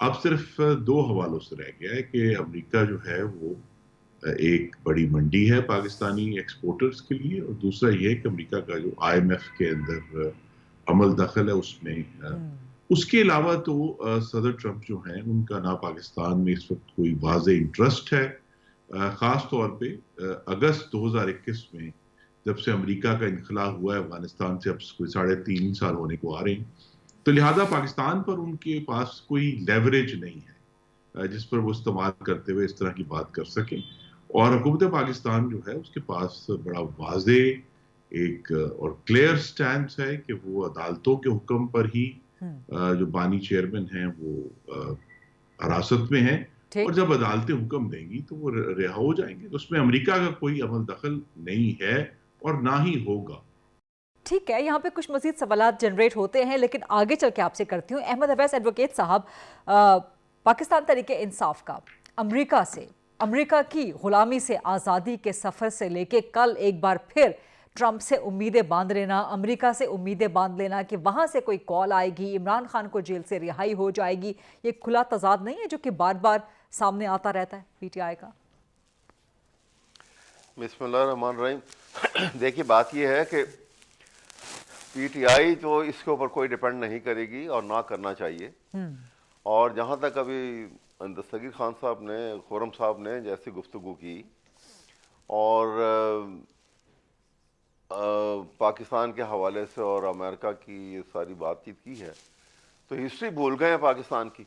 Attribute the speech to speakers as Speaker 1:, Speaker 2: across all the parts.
Speaker 1: اب صرف دو حوالوں سے رہ گیا ہے کہ امریکہ جو ہے وہ ایک بڑی منڈی ہے پاکستانی ایکسپورٹرز کے لیے، اور دوسرا یہ ہے کہ امریکہ کا جو IMF کے اندر عمل دخل ہے اس میں اس کے علاوہ تو صدر ٹرمپ جو ہیں ان کا نہ پاکستان میں اس وقت کوئی واضح انٹرسٹ ہے، خاص طور پہ اگست 2021 میں جب سے امریکہ کا انخلا ہوا ہے افغانستان سے، اب کوئی 3.5 سال ہونے کو آ رہے ہیں، تو لہٰذا پاکستان پر ان کے پاس کوئی لیوریج نہیں ہے جس پر وہ استعمال کرتے ہوئے اس طرح کی بات کر سکیں، اور حکومت پاکستان جو ہے اس کے پاس بڑا واضح ایک اور کلیئر سٹینس ہے کہ وہ عدالتوں کے حکم پر ہی جو بانی چیئرمین ہیں وہ حراست میں ہیں، اور جب عدالتیں حکم دیں گی تو وہ رہا ہو جائیں گے، تو اس میں امریکہ کا کوئی عمل دخل نہیں ہے اور نہ ہی ہوگا۔
Speaker 2: ٹھیک ہے، یہاں پہ کچھ مزید سوالات جنریٹ ہوتے ہیں، لیکن آگے چل کے آپ سے کرتی ہوں۔ احمد اویس ایڈوکیٹ صاحب، پاکستان تحریک انصاف کا امریکہ کی غلامی سے آزادی کے سفر سے لے کے کل ایک بار پھر ٹرمپ سے امیدیں باندھ لینا، امریکہ سے امیدیں باندھ لینا کہ وہاں سے کوئی کال آئے گی، عمران خان کو جیل سے رہائی ہو جائے گی، یہ کھلا تضاد نہیں ہے جو کہ بار بار سامنے آتا رہتا ہے پی ٹی آئی کا؟
Speaker 3: بسم اللہ الرحمن الرحیم۔ دیکھیے بات یہ ہے کہ پی ٹی آئی تو اس کے اوپر کوئی ڈیپینڈ نہیں کرے گی اور نہ کرنا چاہیے، اور جہاں تک ابھی دستگیر خان صاحب نے، خرم صاحب نے جیسی گفتگو کی اور پاکستان کے حوالے سے اور امریکہ کی یہ ساری بات چیت کی ہے، تو ہسٹری بھول گئے ہیں پاکستان کی۔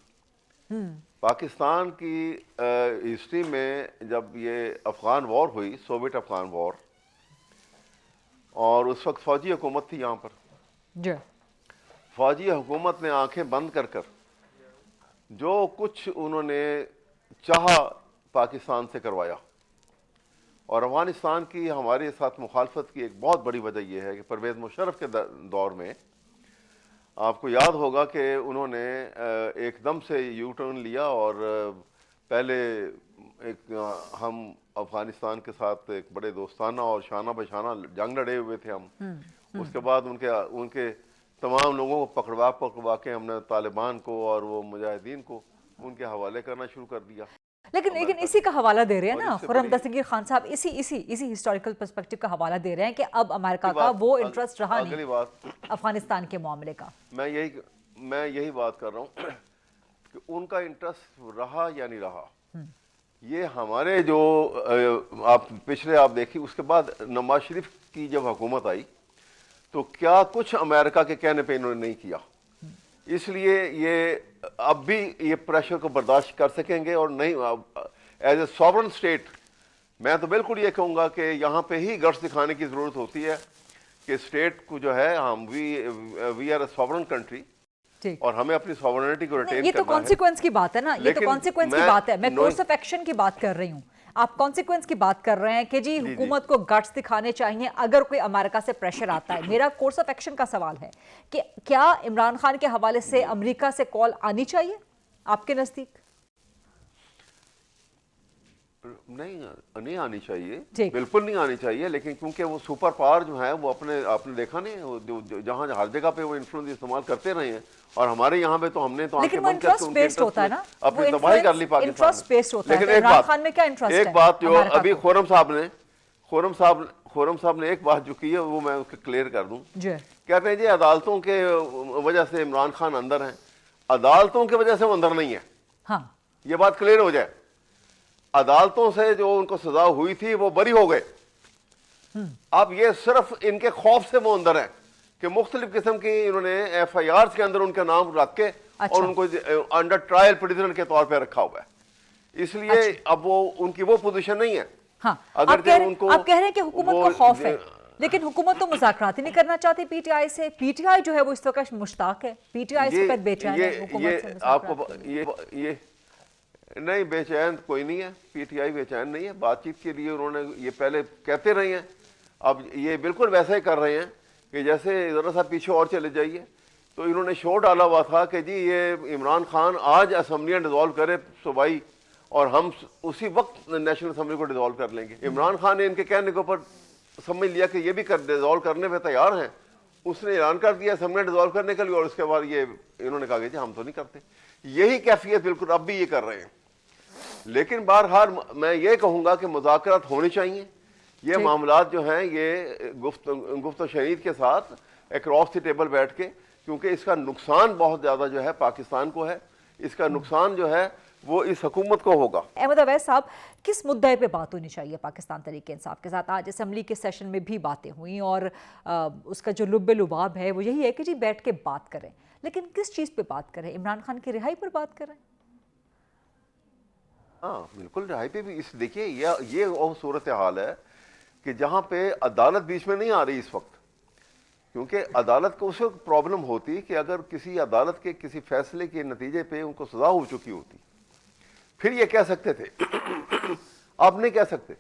Speaker 3: پاکستان کی ہسٹری میں جب یہ افغان وار ہوئی، سوویت افغان وار، اور اس وقت فوجی حکومت تھی یہاں پر، فوجی حکومت نے آنکھیں بند کر کر جو کچھ انہوں نے چاہا پاکستان سے کروایا، اور افغانستان کی ہمارے ساتھ مخالفت کی ایک بہت بڑی وجہ یہ ہے کہ پرویز مشرف کے دور میں آپ کو یاد ہوگا کہ انہوں نے ایک دم سے یو ٹرن لیا، اور پہلے ہم افغانستان کے ساتھ ایک بڑے دوستانہ اور شانہ بشانہ جنگ لڑے ہوئے تھے ہم، اس کے بعد ان کے تمام لوگوں کو پکڑوا کے ہم نے طالبان کو اور وہ مجاہدین کو ان کے حوالے کرنا شروع کر دیا۔
Speaker 2: لیکن اسی کا حوالہ دے رہے ہیں نا خرم دستگیر خان صاحب، اسی ہسٹوریکل پرسپیکٹو کا حوالہ دے رہے ہیں کہ اب امریکہ کا وہ انٹرسٹ رہا نہیں افغانستان کے معاملے کا۔
Speaker 3: میں یہی بات کر رہا ہوں کہ ان کا انٹرسٹ رہا یا نہیں رہا، یہ ہمارے جو پچھلے آپ دیکھیں، اس کے بعد نواز شریف کی جب حکومت آئی تو کیا کچھ امریکہ کے کہنے پہ انہوں نے نہیں کیا، اس لیے یہ اب بھی یہ پریشر کو برداشت کر سکیں گے، اور نہیں ایز اے ساورن اسٹیٹ میں تو بالکل یہ کہوں گا کہ یہاں پہ ہی گٹس دکھانے کی ضرورت ہوتی ہے کہ اسٹیٹ کو جو ہے ہم we are a sovereign country, اور ہمیں اپنی ساورنٹی کو ریٹین کرنا ہے۔
Speaker 2: یہ تو کانسیکوینس کی بات ہے نا، یہ تو کانسیکوینس کی بات ہے، میں کورس آف ایکشن کی بات کر رہی ہوں، آپ کانسیکوینس کی بات کر رہے ہیں کہ جی حکومت کو گٹس دکھانے چاہیے اگر کوئی امریکہ سے پریشر آتا ہے۔ میرا کورس آف ایکشن کا سوال ہے کہ کیا عمران خان کے حوالے سے امریکہ سے کال آنی چاہیے آپ کے نزدیک؟
Speaker 3: نہیں آنی چاہیے، بالکل نہیں آنی چاہیے، لیکن کیونکہ وہ سپر پاور جو ہے وہ آپ نے دیکھا نہیں، جہاں ہر جگہ پہ وہ انفلوئنس استعمال کرتے رہے ہیں، اور ہمارے یہاں پہ تو ہم نے تو
Speaker 2: لیکن وہ انٹرسٹ بیسڈ ہوتا ہے نا،
Speaker 3: اپنی تباہی کر لی پاکستان۔
Speaker 2: انٹرسٹ بیسڈ ہوتا ہے، عمران خان میں کیا انٹرسٹ ہے؟
Speaker 3: ایک بات جو ابھی خرم صاحب نے ایک بات جو کی ہے وہ میں اس کو کلیئر کر دوں، کہتے ہیں جی عدالتوں کے وجہ سے عمران خان اندر ہیں، عدالتوں کی وجہ سے وہ اندر نہیں ہے،
Speaker 2: ہاں
Speaker 3: یہ بات کلیئر ہو جائے۔ عدالتوں سے جو ان کو سزا ہوئی تھی وہ بری ہو گئے، اب یہ صرف ان کے خوف سے وہ اندر ہیں کہ مختلف قسم کی انہوں نے ایف آئی آرز کے اندر ان کا نام رکھ کے اور ان کو انڈر ٹرائل پریزنر کے طور پہ رکھا ہوا ہے، اس لیے اب وہ ان کی وہ پوزیشن نہیں ہے۔
Speaker 2: ہاں آپ کہہ رہے ہیں کہ حکومت کو خوف ہے، لیکن حکومت تو مذاکرات ہی نہیں کرنا چاہتی پی ٹی آئی سے، پی ٹی آئی جو ہے وہ اس وقت مشتاق ہے، پی ٹی آئی اس وقت بے چین ہے حکومت سے مذاکرات۔
Speaker 3: یہ نہیں، بے چین کوئی نہیں ہے، پی ٹی آئی بے چین نہیں ہے، بات چیت کے لیے انہوں نے یہ پہلے کہتے رہے ہیں، اب یہ بالکل ویسا ہی کر رہے ہیں کہ جیسے ذرا سا پیچھے اور چلے جائیے تو انہوں نے شو ڈالا ہوا تھا کہ جی یہ عمران خان آج اسمبلیاں ڈیزالو کرے صوبائی، اور ہم اسی وقت نیشنل اسمبلی کو ڈیزالو کر لیں گے۔ عمران خان نے ان کے کہنے کے اوپر سمجھ لیا کہ یہ بھی ڈیزالو کرنے پہ تیار ہیں، اس نے اعلان کر دیا اسمبلیاں ڈیزالو کرنے کے لیے، اور اس کے بعد یہ انہوں نے کہا کہ جی ہم تو نہیں کرتے۔ یہی کیفیت بالکل اب بھی یہ کر رہے ہیں. لیکن بہرحال میں یہ کہوں گا کہ مذاکرات ہونے چاہیے. یہ معاملات جو ہیں یہ گفت و شنید کے ساتھ اکراس دی ٹیبل بیٹھ کے, کیونکہ اس کا نقصان بہت زیادہ جو ہے پاکستان کو ہے, اس کا نقصان جو ہے وہ اس حکومت کو ہوگا.
Speaker 2: احمد اویس صاحب, کس مدعے پہ بات ہونی چاہیے پاکستان تحریک انصاف کے ساتھ؟ آج اسمبلی کے سیشن میں بھی باتیں ہوئیں اور اس کا جو لب لباب ہے وہ یہی ہے کہ جی بیٹھ کے بات کریں, لیکن کس چیز پہ بات کریں؟ عمران خان کی رہائی پر بات کریں؟
Speaker 3: ہاں بالکل, رہائی پہ بھی. دیکھیے یہ وہ صورتحال ہے کہ جہاں پہ عدالت بیچ میں نہیں آ رہی اس وقت, کیونکہ عدالت کو اس وقت پرابلم ہوتی کہ اگر کسی عدالت کے کسی فیصلے کے نتیجے پہ ان کو سزا ہو چکی ہوتی پھر یہ کہہ سکتے تھے. اب نہیں کہہ سکتے.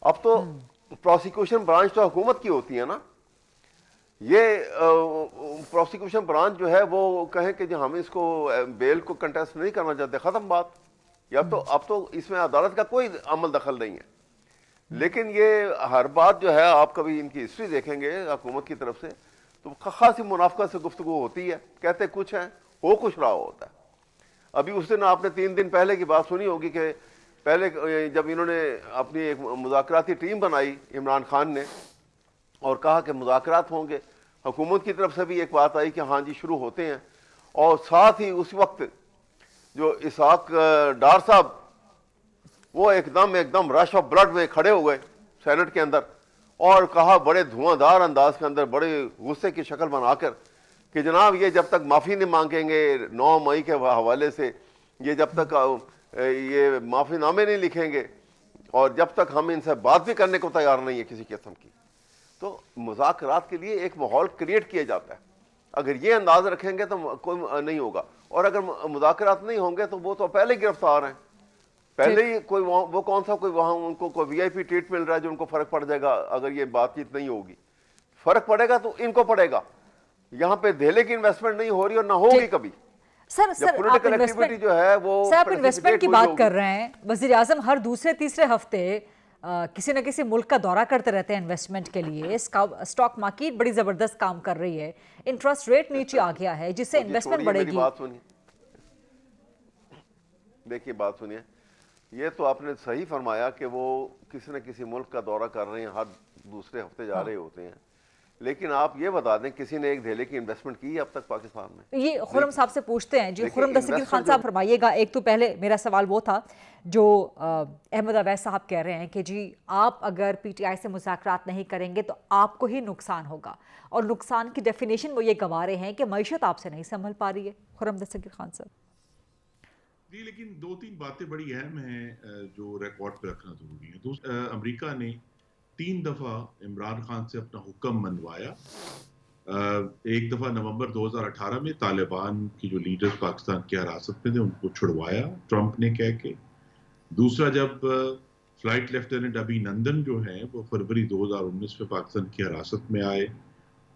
Speaker 3: اب تو پروسیکیوشن برانچ تو حکومت کی ہوتی ہے نا, یہ پروسیکیوشن برانچ جو ہے وہ کہیں کہ جو ہم اس کو بیل کو کنٹیسٹ نہیں کرنا چاہتے, ختم بات. اب تو اس میں عدالت کا کوئی عمل دخل نہیں ہے. لیکن یہ ہر بات جو ہے, آپ کبھی ان کی ہسٹری دیکھیں گے حکومت کی طرف سے تو خاصی منافقت سے گفتگو ہوتی ہے, کہتے کچھ ہیں ہو کچھ رہا ہوتا ہے. ابھی اس دن آپ نے 3 دن پہلے کی بات سنی ہوگی کہ پہلے جب انہوں نے اپنی ایک مذاکراتی ٹیم بنائی عمران خان نے اور کہا کہ مذاکرات ہوں گے, حکومت کی طرف سے بھی ایک بات آئی کہ ہاں جی شروع ہوتے ہیں, اور ساتھ ہی اس وقت جو اسحاق ڈار صاحب وہ ایک دم رش آف بلڈ میں کھڑے ہو گئے سینٹ کے اندر اور کہا بڑے دھواں دار انداز کے اندر, بڑے غصے کی شکل بنا کر کہ جناب یہ جب تک معافی نہیں مانگیں گے 9 مئی کے حوالے سے, یہ جب تک یہ معافی نامے نہیں لکھیں گے اور جب تک ہم ان سے بات بھی کرنے کو تیار نہیں ہے کسی قسم کی, تو مذاکرات کے لیے ایک ماحول کریٹ کیا جاتا ہے. اگر یہ انداز رکھیں گے تو کوئی نہیں ہوگا, اور اگر مذاکرات نہیں ہوں گے تو وہ تو پہلے گرفتار ہیں, پہلے ہی کوئی وہ کون سا کوئی وہاں ان کو کوئی وی آئی پی ٹریٹ مل رہا ہے جو ان کو فرق پڑ جائے گا اگر یہ بات چیت نہیں ہوگی. فرق پڑے گا تو ان کو پڑے گا. یہاں پہ دھیلے کی انویسٹمنٹ نہیں ہو رہی اور نہ ہوگی کبھی.
Speaker 2: سر آپ انویسٹمنٹ کی بات کر رہے ہیں, وزیر اعظم ہر دوسرے تیسرے ہفتے کسی نہ کسی ملک کا دورہ کرتے رہتے ہیں انویسٹمنٹ کے لیے. اسٹاک مارکیٹ بڑی زبردست کام کر رہی ہے, انٹرسٹ ریٹ نیچے آ گیا ہے جس سے انویسٹمنٹ بڑھے گی.
Speaker 3: دیکھیے بات سنیے, یہ تو آپ نے صحیح فرمایا کہ وہ کسی نہ کسی ملک کا دورہ کر رہے ہیں, ہر دوسرے ہفتے جا رہے ہوتے ہیں, لیکن آپ یہ بتا دیں کسی نے ایک دھیلے کی انویسٹمنٹ کی اب تک پاکستان میں؟
Speaker 2: یہ خرم صاحب سے پوچھتے ہیں. جی خرم دستگیر خان صاحب فرمائیے گا. ایک تو پہلے میرا سوال وہ تھا جو احمد اویس صاحب کہہ رہے ہیں کہ جی آپ اگر پی ٹی آئی سے مذاکرات نہیں کریں گے تو آپ کو ہی نقصان ہوگا, اور نقصان کی ڈیفینیشن وہ یہ گوا رہے ہیں کہ معیشت آپ سے نہیں سنبھل پا رہی ہے. خرم دستگیر خان صاحب
Speaker 1: جی, لیکن 2-3 باتیں بڑی اہم ہیں جو ریکارڈ پہ رکھنا ضروری ہے. امریکہ نے 3 دفعہ عمران خان سے اپنا حکم منوایا. ایک دفعہ نومبر 2018 میں طالبان کی جو لیڈرز پاکستان کی حراست میں تھے ان کو چھڑوایا ٹرمپ نے کہہ کے. دوسرا جب فلائٹ لیفٹیننٹ ابھی نندن جو ہیں وہ فروری 2019 میں پاکستان کی حراست میں آئے,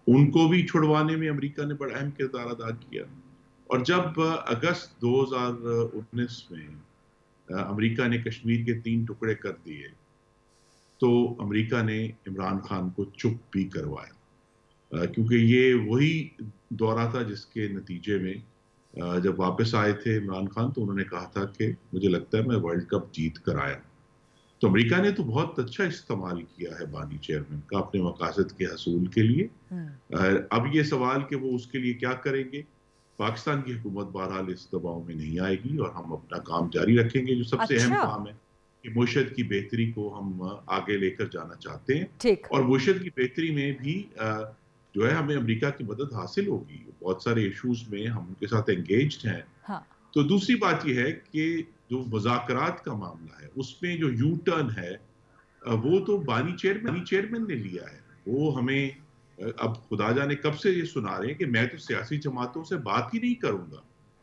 Speaker 1: ان کو بھی چھڑوانے میں امریکہ نے بڑا اہم کردار ادا کیا. اور جب اگست 2019 میں امریکہ نے کشمیر کے 3 ٹکڑے کر دیے تو امریکہ نے عمران خان کو چپ بھی کروایا, کیونکہ یہ وہی دورہ تھا جس کے نتیجے میں جب واپس آئے تھے عمران خان تو انہوں نے کہا تھا کہ مجھے لگتا ہے میں ورلڈ کپ جیت کر آیا. تو امریکہ نے تو بہت اچھا استعمال کیا ہے بانی چیئرمین کا اپنے مقاصد کے حصول کے لیے. اب یہ سوال کہ وہ اس کے لیے کیا کریں گے, پاکستان کی حکومت بہرحال اس دباؤ میں نہیں آئے گی اور ہم اپنا کام جاری رکھیں گے جو سب سے اہم کام ہے کہ معیشت کی بہتری کو ہم آگے لے کر جانا چاہتے ہیں. اور معیشت کی بہتری میں بھی جو ہے ہمیں امریکہ کی مدد حاصل ہوگی. بہت سارے ایشوز میں ہم ان کے ساتھ انگیجڈ ہیں. تو دوسری بات یہ ہے کہ جو مذاکرات کا معاملہ ہے اس میں جو یو ٹرن ہے وہ تو بانی چیئرمین نے لیا ہے. وہ ہمیں اب خدا جانے کب سے یہ سنا رہے ہیں کہ میں تو سیاسی جماعتوں سے بات ہی نہیں کروں گا,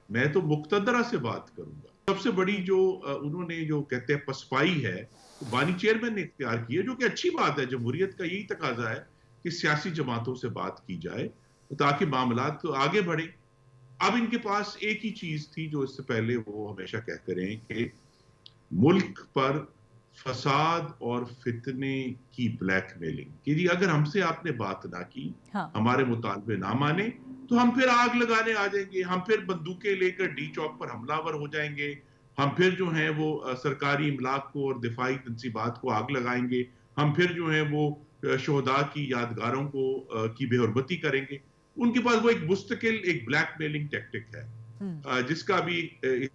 Speaker 1: میں تو مقتدرہ سے بات کروں گا. سب سے بڑی جو انہوں نے جو کہتے ہیں پسپائی ہے بانی چیئرمین نے اختیار کی ہے, جو کہ اچھی بات ہے. جمہوریت کا یہی تقاضا ہے کہ سیاسی جماعتوں سے بات کی جائے تاکہ معاملات آگے بڑھیں. اب ان کے پاس ایک ہی چیز تھی جو اس سے پہلے وہ ہمیشہ کہتے رہے کہ ملک پر فساد اور فتنے کی بلیک میلنگ کہ جی اگر ہم سے آپ نے بات نہ کی, ہمارے مطالبے نہ مانے تو ہم پھر آگ لگانے آ جائیں گے, ہم پھر بندوقیں لے کر ڈی چوک پر حملہ ور ہو جائیں گے, ہم پھر جو ہیں وہ سرکاری املاک کو اور دفاعی تنصیبات کو آگ لگائیں گے, ہم پھر جو ہیں وہ شہداء کی یادگاروں کی بے حرمتی کریں گے. ان کے پاس وہ ایک مستقل ایک بلیک میلنگ ٹیکٹک ہے جس کا بھی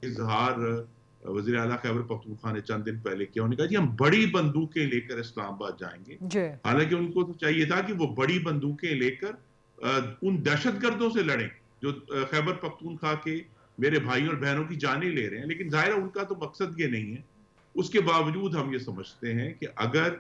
Speaker 1: اظہار وزیر اعلیٰ خیبر پختونخوا نے چند دن پہلے کیا. انہوں نے کہا جی ہم بڑی بندوقیں لے کر اسلام آباد جائیں گے. حالانکہ ان کو تو چاہیے تھا کہ وہ بڑی بندوقیں لے کر ان دہشت گردوں سے لڑیں جو خیبر پختونخوا کے میرے بھائیوں اور بہنوں کی جانیں لے رہے ہیں. لیکن ظاہر ہے ان کا تو مقصد یہ نہیں ہے. اس کے باوجود ہم یہ سمجھتے ہیں کہ اگر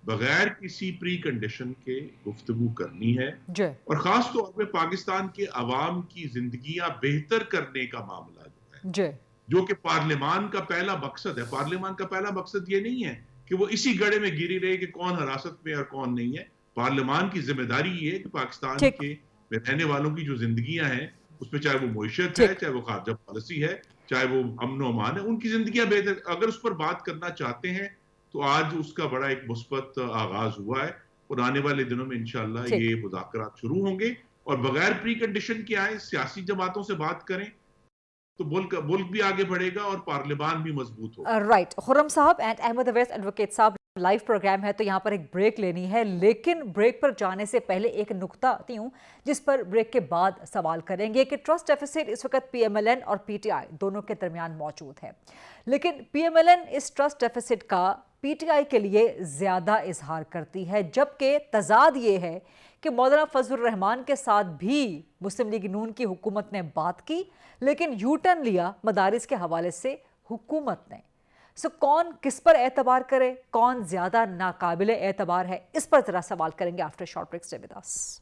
Speaker 1: بغیر کسی پری کنڈیشن کے گفتگو کرنی ہے اور خاص طور پہ پاکستان کے عوام کی زندگیاں بہتر کرنے کا معاملہ جو ہے جو کہ پارلیمان کا پہلا مقصد ہے. پارلیمان کا پہلا مقصد یہ نہیں ہے کہ وہ اسی گڑھے میں گری رہے کہ کون حراست میں اور کون نہیں ہے. پارلیمان کی ذمہ داری یہ ہے کہ پاکستان کے رہنے والوں کی جو زندگیاں ہیں اس میں چاہے وہ معیشت ہے, چاہے وہ خارجہ پالیسی ہے, چاہے وہ امن و امان ہے, ان کی زندگیاں بہتر. اگر اس پر بات کرنا چاہتے ہیں تو آج اس کا بڑا ایک مثبت آغاز ہوا ہے اور آنے والے دنوں میں انشاءاللہ یہ مذاکرات شروع ہوں گے اور بغیر پری کنڈیشن کے آئیں, سیاسی جماعتوں سے بات کریں تو ملک بھی آگے بڑھے گا اور پارلیمان بھی مضبوط ہوگا.
Speaker 2: رائٹ. خرم صاحب اینڈ احمد اویس ایڈوکیٹ صاحب, لائیو پروگرام ہے تو یہاں پر ایک بریک لینی ہے, لیکن بریک پر جانے سے پہلے ایک نقطہ آتی ہوں جس پر بریک کے بعد سوال کریں گے کہ ٹرسٹ ڈیفیسٹ اس وقت پی ایم ایل این اور پی ٹی آئی دونوں کے درمیان موجود ہے, لیکن پی ایم ایل این اس ٹرسٹ ڈیفیسٹ کا پی ٹی آئی کے لیے زیادہ اظہار کرتی ہے, جبکہ تضاد یہ ہے کہ مولانا فضل الرحمان کے ساتھ بھی مسلم لیگ نون کی حکومت نے بات کی لیکن یو ٹرن لیا مدارس کے حوالے سے حکومت نے. سو کون کس پر اعتبار کرے, کون زیادہ ناقابل اعتبار ہے, اس پر ذرا سوال کریں گے after short break. Stay with us.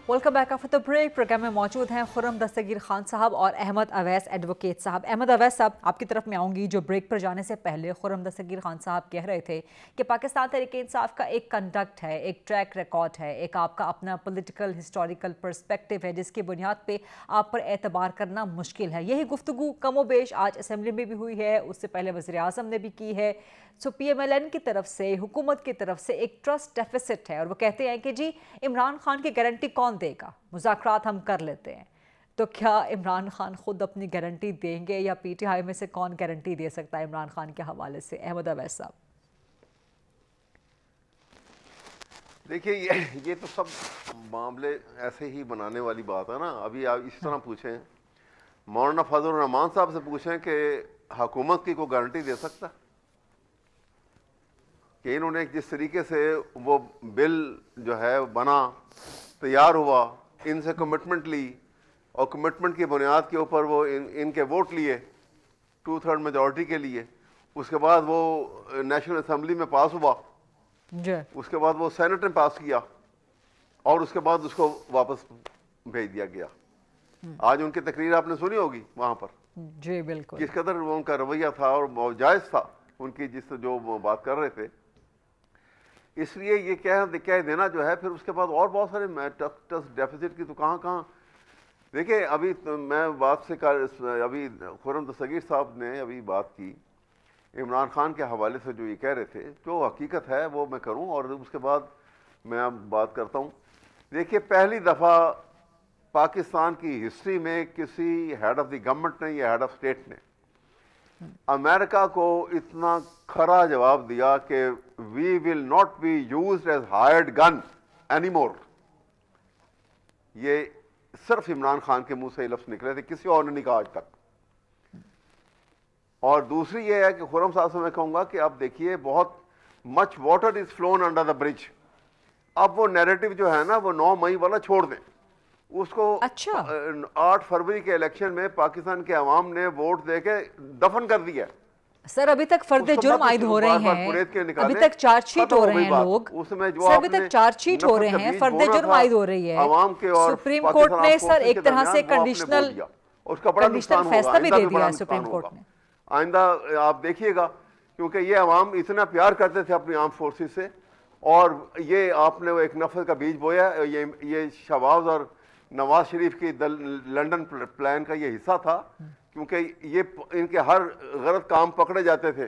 Speaker 2: Welcome back after the break. Program میں موجود ہیں خرم دستگیر خان صاحب اور احمد اویس ایڈوکیٹ صاحب. احمد اویس صاحب آپ کی طرف میں آؤں گی. جو بریک پر جانے سے پہلے خرم دستگیر خان صاحب کہہ رہے تھے کہ پاکستان تحریک انصاف کا ایک کنڈکٹ ہے, ایک ٹریک ریکارڈ ہے, ایک آپ کا اپنا پولیٹیکل ہسٹوریکل پرسپیکٹو ہے جس کی بنیاد پہ آپ پر اعتبار کرنا مشکل ہے. یہی گفتگو کم و بیش آج اسمبلی میں بھی ہوئی ہے, اس سے پہلے وزیر اعظم نے بھی کی ہے. سو پی ایم ایل این کی طرف سے, حکومت کی طرف سے ایک ٹرسٹ ڈیفیسٹ ہے اور وہ کہتے ہیں کہ جی عمران خان کی گارنٹی کون دے گا, مذاکرات ہم کر لیتے ہیں. تو کیا عمران خان خود اپنی گارنٹی دیں گے یا پی ٹی آئی میں سے کون گارنٹی دے سکتا ہے عمران خان کے حوالے سے؟ احمد اویس صاحب.
Speaker 3: دیکھیے یہ تو سب معاملے ایسے ہی بنانے والی بات ہے نا. ابھی آپ اس طرح پوچھیں, مولانا فضل الرحمان صاحب سے پوچھیں کہ حکومت کی کوئی گارنٹی دے سکتا کہ انہوں نے جس طریقے سے وہ بل جو ہے بنا, تیار ہوا, ان سے کمٹمنٹ لی اور کمٹمنٹ کی بنیاد کے اوپر وہ ان کے ووٹ لیے 2/3 میجورٹی کے لیے, اس کے بعد وہ نیشنل اسمبلی میں پاس ہوا, اس کے بعد وہ سینٹ نے پاس کیا اور اس کے بعد اس کو واپس بھیج دیا گیا. آج ان کی تقریر آپ نے سنی ہوگی وہاں پر,
Speaker 2: جی بالکل,
Speaker 3: کس قدر ان کا رویہ تھا اور جائز تھا ان کی جس جو وہ بات کر رہے تھے. اس لیے یہ کہہ دینا جو ہے, پھر اس کے بعد اور بہت سارے ٹرسٹ ڈیفیسٹ کی تو کہاں. دیکھیں ابھی میں بات سے ابھی خرم دستگیر صاحب نے ابھی بات کی عمران خان کے حوالے سے, جو یہ کہہ رہے تھے جو حقیقت ہے وہ میں کروں اور اس کے بعد میں اب بات کرتا ہوں. دیکھیے پہلی دفعہ پاکستان کی ہسٹری میں کسی ہیڈ آف دی گورنمنٹ نے یا ہیڈ آف اسٹیٹ نے امریکہ کو اتنا کھرا جواب دیا کہ we will not be used as hired gun any more. یہ صرف عمران خان کے منہ سے یہ لفظ نکلے تھے, کسی اور نے نہیں کہا آج تک. اور دوسری یہ ہے کہ خرم صاحب سے میں کہوں گا کہ اب دیکھیے بہت much water is فلون under the برج. اب وہ نیریٹو جو ہے نا وہ 9 مئی والا چھوڑ دیں, اس کو 8 فروری کے الیکشن میں پاکستان کے عوام نے ووٹ دے کے دفن کر دیا.
Speaker 2: سر ابھی تک فرد جرم عائد ہو رہے ہیں, ابھی تک چارج شیٹ ہو رہے ہیں لوگ, سر ابھی تک چارج شیٹ ہو رہے ہیں, فرد جرم عائد ہو رہی ہے. سپریم کورٹ نے سر ایک طرح سے کنڈیشنل فیصلہ بھی دے دیا ہے سپریم کورٹ نے.
Speaker 3: آئندہ آپ دیکھیے گا, کیونکہ یہ عوام اتنا پیار کرتے تھے اپنی آرم فورسز سے, اور یہ آپ نے ایک نفرت کا بیج بویا. یہ شہباز اور نواز شریف کی لنڈن پلان کا یہ حصہ تھا, کیونکہ یہ ان کے ہر غلط کام پکڑے جاتے تھے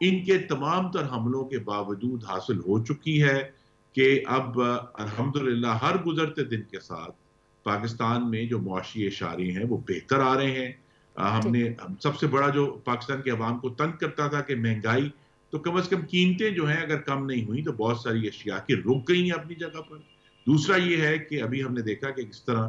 Speaker 1: ان کے تمام تر حملوں کے باوجود حاصل ہو چکی ہے کہ اب الحمدللہ ہر گزرتے دن کے ساتھ پاکستان میں جو معاشی اشارے ہیں وہ بہتر آ رہے ہیں. ہم نے سب سے بڑا جو پاکستان کے عوام کو تنگ کرتا تھا کہ مہنگائی، تو کم از کم قیمتیں جو ہیں اگر کم نہیں ہوئی تو بہت ساری اشیاء کی رک گئی ہیں اپنی جگہ پر. دوسرا یہ ہے کہ ابھی ہم نے دیکھا کہ کس طرح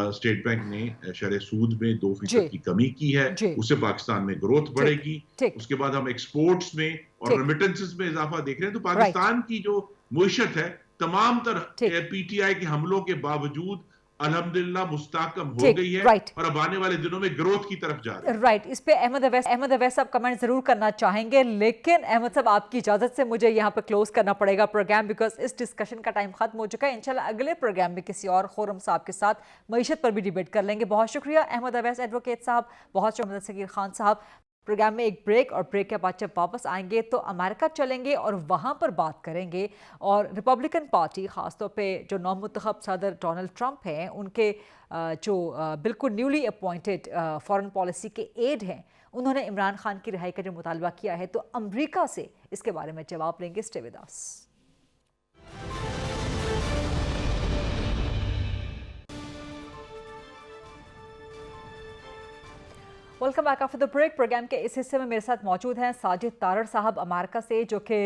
Speaker 1: اسٹیٹ بینک نے شرح سود میں 2% کی کمی کی ہے، اس سے پاکستان میں گروتھ بڑھے گی. اس کے بعد ہم ایکسپورٹس میں اور ریمیٹنسز میں اضافہ دیکھ رہے ہیں. تو پاکستان کی جو معیشت ہے تمام تر پی ٹی آئی کے حملوں کے باوجود الحمدللہ مستحکم ہو گئی ہے اور اب آنے والے دنوں میں گروتھ کی طرف جا رہے ہیں.
Speaker 2: رائٹ، اس پہ احمد اویس صاحب کمنٹ ضرور کرنا چاہیں گے، لیکن احمد صاحب آپ کی اجازت سے مجھے یہاں پہ کلوز کرنا پڑے گا پروگرام، بیکاز اس ڈسکشن کا ٹائم ختم ہو چکا ہے. انشاءاللہ اگلے پروگرام میں کسی اور خورم صاحب کے ساتھ معیشت پر بھی ڈیبیٹ کر لیں گے. بہت شکریہ احمد اویس ایڈوکیٹ صاحب، بہت شکریہ صغیر خان صاحب. پروگرام میں ایک بریک، اور بریک کے بعد جب واپس آئیں گے تو امریکہ چلیں گے اور وہاں پر بات کریں گے اور ریپبلکن پارٹی خاص طور پہ جو نو منتخب صدر ڈونلڈ ٹرمپ ہیں، ان کے جو بالکل نیولی اپوائنٹڈ فارن پالیسی کے ایڈ ہیں، انہوں نے عمران خان کی رہائی کا جو مطالبہ کیا ہے تو امریکہ سے اس کے بارے میں جواب لیں گے. Stay with us. Welcome back after the break. Program کے اس حصے میں میرے ساتھ موجود ہیں ساجد تارڑ صاحب امریکہ سے، جو کہ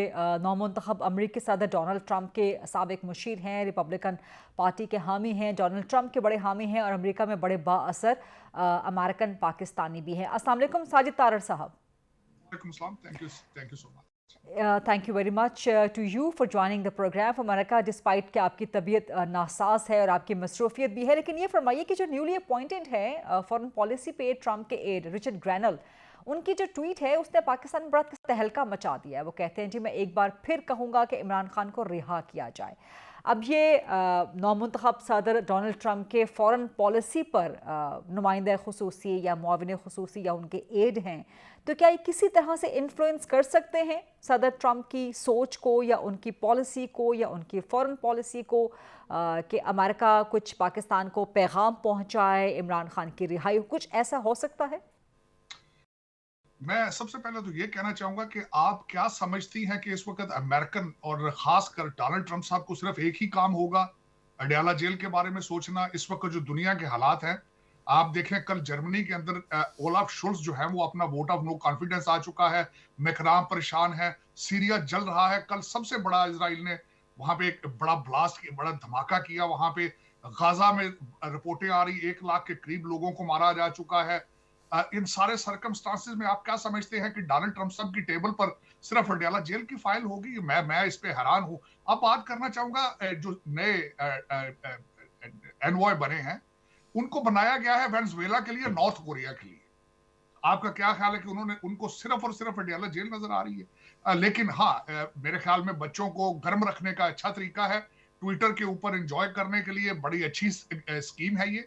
Speaker 2: نو منتخب امریکی صدر ڈونلڈ ٹرمپ کے سابق مشیر ہیں، ریپبلکن پارٹی کے حامی ہیں، ڈونلڈ ٹرمپ کے بڑے حامی ہیں اور امریکہ میں بڑے با اثر امریکن پاکستانی بھی ہیں. السلام علیکم ساجد تارڑ صاحب.
Speaker 4: وعلیکم السلام. Thank you so much.
Speaker 2: Thank you very much to you for joining the program from America, despite کہ آپ کی طبیعت ناساز ہے اور آپ کی مصروفیت بھی ہے. لیکن یہ فرمائیے کہ جو نیولی اپوائنٹڈ ہے فارن پالیسی پہ ٹرمپ کے ایڈ رچرڈ گرینل، ان کی جو ٹویٹ ہے اس نے پاکستان میں بڑا تہلکہ مچا دیا ہے. وہ کہتے ہیں جی میں ایک بار پھر کہوں گا کہ عمران خان کو رہا کیا جائے. اب یہ نو منتخب صدر ڈونلڈ ٹرمپ کے فارن پالیسی پر نمائندہ خصوصی یا معاون خصوصی یا ان کے ایڈ ہیں، تو کیا یہ کسی طرح سے انفلوئنس کر سکتے ہیں صدر ٹرمپ کی سوچ کو یا ان کی پالیسی کو یا ان کی فارن پالیسی کو، کہ امریکہ کچھ پاکستان کو پیغام پہنچائے عمران خان کی رہائی، کچھ ایسا ہو سکتا ہے؟
Speaker 4: میں سب سے پہلے تو یہ کہنا چاہوں گا کہ آپ کیا سمجھتی ہیں کہ اس وقت امریکن اور خاص کر ڈونلڈ ٹرمپ صاحب کو صرف ایک ہی کام ہوگا، اڈیالہ جیل کے بارے میں سوچنا؟ اس وقت جو دنیا کے حالات ہیں، آپ دیکھیں کل جرمنی کے اندر اولاف شولز جو ہے وہ اپنا ووٹ آف نو کانفیڈنس آ چکا ہے، میکران پریشان ہے، سیریا جل رہا ہے. کل سب سے بڑا اسرائیل نے وہاں پہ ایک بڑا بلاسٹ بڑا دھماکہ کیا. وہاں پہ غازہ میں رپورٹیں آ رہی 1 لاکھ کے قریب لوگوں کو مارا جا چکا ہے. ان سارے سرکمسٹانسز میں آپ کیا سمجھتے ہیں کہ ڈونلڈ ٹرمپ صاحب کی ٹیبل پر صرف اڈیالہ جیل کی فائل ہوگی؟ میں اس پہ حیران ہوں. اب بات کرنا چاہوں گا جو نئے انوائے بنے ہیں، ان کو بنایا گیا ہے وینزویلا کے لیے، نارتھ کوریا کے لیے. آپ کا کیا خیال ہے کہ ان کو صرف اور صرف اڈیالہ جیل نظر آ رہی ہے؟ لیکن ہاں میرے خیال میں بچوں کو گرم رکھنے کا اچھا طریقہ ہے، ٹویٹر کے اوپر انجوائے کرنے کے لیے بڑی اچھی اسکیم ہے یہ.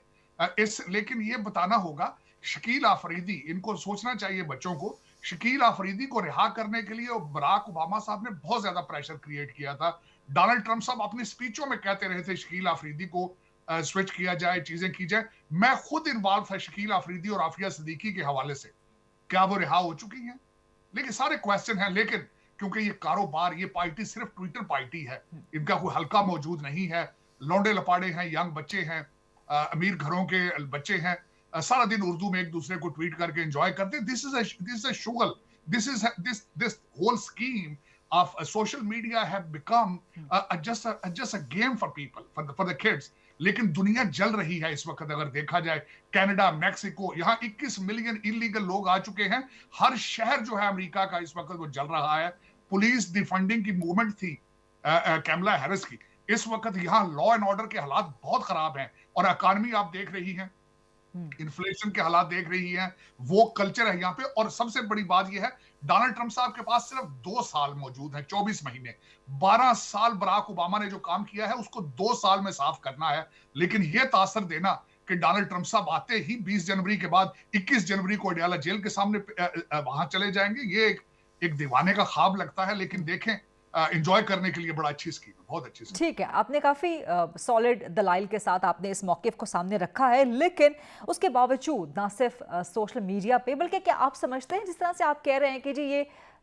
Speaker 4: لیکن یہ بتانا ہوگا شکیل آفریدی، ان کو سوچنا چاہیے بچوں کو، شکیل آفریدی کو رہا کرنے کے لیے براک اوباما صاحب نے بہت زیادہ پریشر کریٹ کیا تھا. ڈونلڈ ٹرمپ صاحب اپنی سپیچوں میں کہتے رہے تھے شکیل آفریدی کو سوئچ کیا جائے، چیزیں کی جائے. میں خود انوالو تھا شکیل آفریدی اور عافیہ صدیقی کے حوالے سے. کیا وہ رہا ہو چکی ہیں؟ لیکن سارے کویسچن ہیں. لیکن کیونکہ یہ کاروبار، یہ پارٹی صرف ٹویٹر پارٹی ہے، ان کا کوئی حلقہ موجود نہیں ہے، لونڈے لپاڑے ہیں، ینگ بچے ہیں، امیر گھروں کے بچے ہیں، سارا دن اردو میں ایک دوسرے کو ٹویٹ کر کے انجوائے کرتے. دس از اے شغل. this whole scheme of social media have become just a game for people, for the kids. لیکن دنیا جل رہی ہے اس وقت. اگر دیکھا جائے کینیڈا، میکسیکو، یہاں 21 ملین انلیگل لوگ آ چکے ہیں. ہر شہر جو ہے امریکہ کا اس وقت وہ جل رہا ہے. پولیس ڈی فنڈنگ کی موومنٹ تھی کیملا ہیرس کی. اس وقت یہاں لا اینڈ آرڈر کے حالات بہت خراب ہیں اور اکانومی آپ دیکھ رہی ہیں، انفلیشن کے حالات دیکھ رہی ہیں، وہ کلچر ہے یہاں پہ. اور سب سے بڑی بات یہ ہے ڈونلڈ ٹرمپ صاحب کے پاس صرف 2 سال موجود ہیں، 24 مہینے. 12 سال براک اوباما نے جو کام کیا ہے اس کو 2 سال میں صاف کرنا ہے. لیکن یہ تاثر دینا کہ ڈونلڈ ٹرمپ صاحب آتے ہی 20 جنوری کے بعد 21 جنوری کو اڈیالہ جیل کے سامنے وہاں چلے جائیں گے، یہ ایک دیوانے کا خواب لگتا ہے. لیکن دیکھیں انجوائے کرنے کے لیے بڑا اچھی اسکیم ہے، بہت اچھی اسکیم.
Speaker 2: ٹھیک ہے، آپ نے کافی سالڈ دلائل کے ساتھ آپ نے اس موقف کو سامنے رکھا ہے. لیکن اس کے باوجود نہ صرف سوشل میڈیا پہ، بلکہ کیا آپ سمجھتے ہیں جس طرح سے آپ کہہ رہے ہیں کہ جی یہ